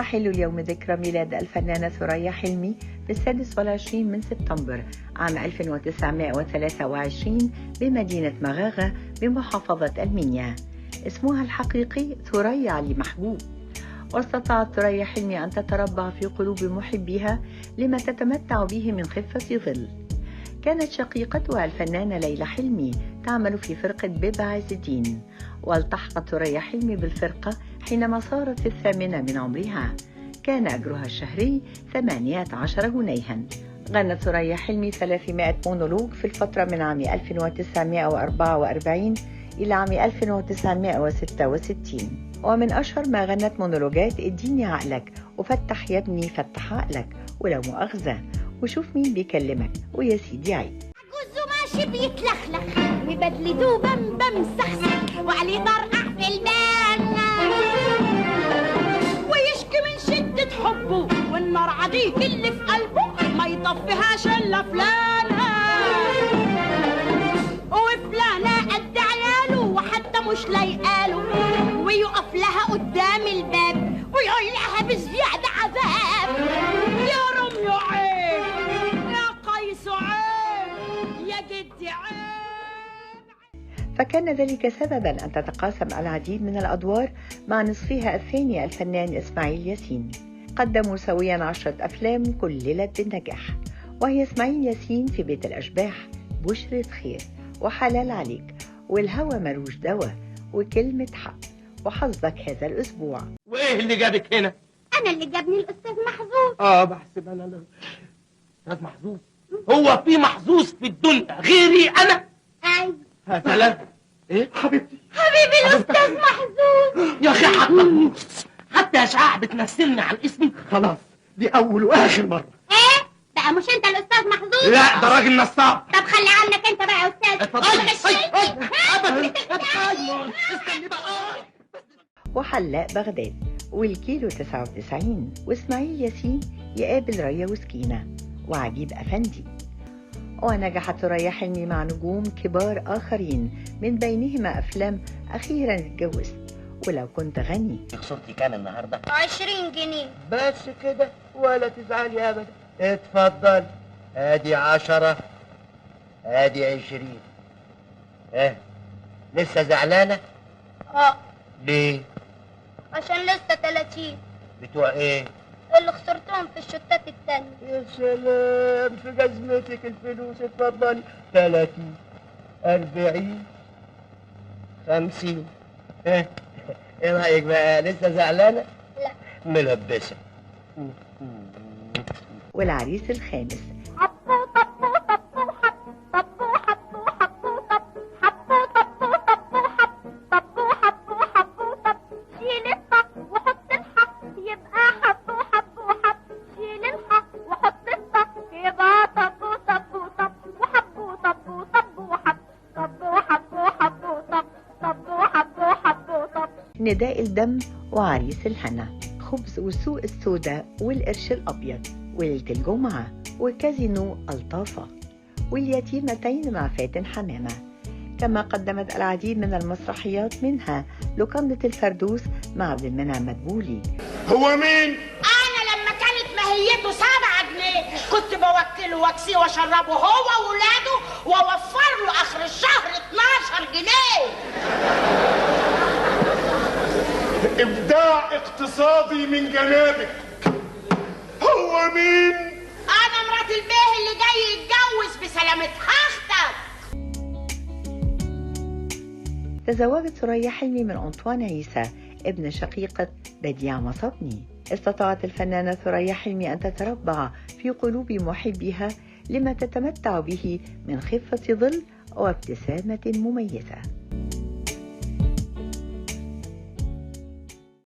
يحل اليوم ذكرى ميلاد الفنانة ثريا حلمي ب26 من سبتمبر عام 1923 بمدينة مغاغة بمحافظة المنيا. اسمها الحقيقي ثريا علي محبوب، واستطاعت ثريا حلمي أن تتربع في قلوب محبيها لما تتمتع به من خفة ظل. كانت شقيقتها الفنانة ليلى حلمي تعمل في فرقة بيبة عز الدين، والتحقت ثريا حلمي بالفرقة حينما صارت في 8 من عمرها. كان أجرها الشهري 18 جنيها. غنت ثريا حلمي 300 مونولوج في الفترة من عام 1944 إلى عام 1966، ومن أشهر ما غنت مونولوجات اديني عقلك، وفتح يا ابني فتح عقلك، ولو مؤاخذة، وشوف مين بيكلمك، ويا سيدي عيد. عجوز ماشي بيتلخلخ وبدلته بمبم سخسخ وعليه طرقع في البان ويشكي من شدة حبه والنار عديك اللي في قلبه ما يطفيهاش الا فلانة، وفلانة قد عياله وحتى مش لايقاله، ويقف لها قدام الباب ويقول لها بزيادة عذاب يا رم يا عين يا قيس عين يا جدي عين. فكان ذلك سببا أن تتقاسم العديد من الأدوار مع نصفها الثاني الفنان إسماعيل ياسين. قدموا سويا 10 أفلام كللت بالنجاح، وهي إسماعيل ياسين في بيت الأشباح، بشرة خير، وحلال عليك، والهوى ملوش دوا، وكلمة حق، وحظك هذا الأسبوع. وإيه اللي جابك هنا؟ أنا اللي جابني الأستاذ محظوظ. بحسب أنا أستاذ محظوظ. هو في محظوظ في الدنيا غيري أنا؟ أيوة. يا سلام. إيه؟ حبيبتي الأستاذ محظوظ. يا أخي حتى أشعاع بتمثلني عن اسمي. خلاص، دي أول وآخر مرة. إيه؟ بقى مش أنت الأستاذ محظوظ؟ لا، ده راجل نصاب. طب خلي عنك أنت بقى يا أستاذ. استني بقى. وحلاق بغداد، والكيلو 99، وإسماعيل ياسين يقابل ريا وسكينة، وعجيب أفندي. ونجحت ثريا حلمي مع نجوم كبار آخرين، من بينهما أفلام أخيرا اتجوزت، ولو كنت غني. خسرتي كام النهارده؟ 20 جنيه بس كده ولا تزعلي أبدا. اتفضل، ادي 10 ادي 20. لسه زعلانة؟ ليه؟ عشان لسه 30 بتوع ايه؟ اللي خسرتهم في الشتات التانية. يا سلام، في جزمتك الفلوس. اتفضلي. 30 40 50. ايه رأيك بقى؟ لسه زعلانة؟ لا. ملبسة. والعريس الخامس، حبو طبو طبو حب طبو حبو حبو طب حبو طبو طبو حب طبو حبو حبو طب شيل الطب وحط الحب يبقى حبو حبو حب شيل الحب وحط الطب يبقى طبو طبو طب وحبو طبو طبو حب طبو حبو حبو طب طبو حبو حبو طب. نداء الدم، وعريس الهنا، خبز والسوق السوداء، والقرش الأبيض، وليلة الجمعة، وكازينو الطافة، واليتيمتين مع فاتن حمامة. كما قدمت العديد من المسرحيات، منها لوكندة الفردوس مع عبد المنعم مدبولي. هو مين؟ أنا لما كانت ماهيته 7 جنيه كنت بوكله واكسيه واشربه هو وولاده واوفر له آخر الشهر 12 جنيه. ابداع اقتصادي من جنابك. هو مين؟ أنا مرات البيه اللي جاي يتجوز بسلامة أختك. تزوجت ثريا حلمي من أنطوان عيسى، ابن شقيقة بديع مصبني. استطاعت الفنانة ثريا حلمي أن تتربع في قلوب محبيها لما تتمتع به من خفة ظل وابتسامة مميزة.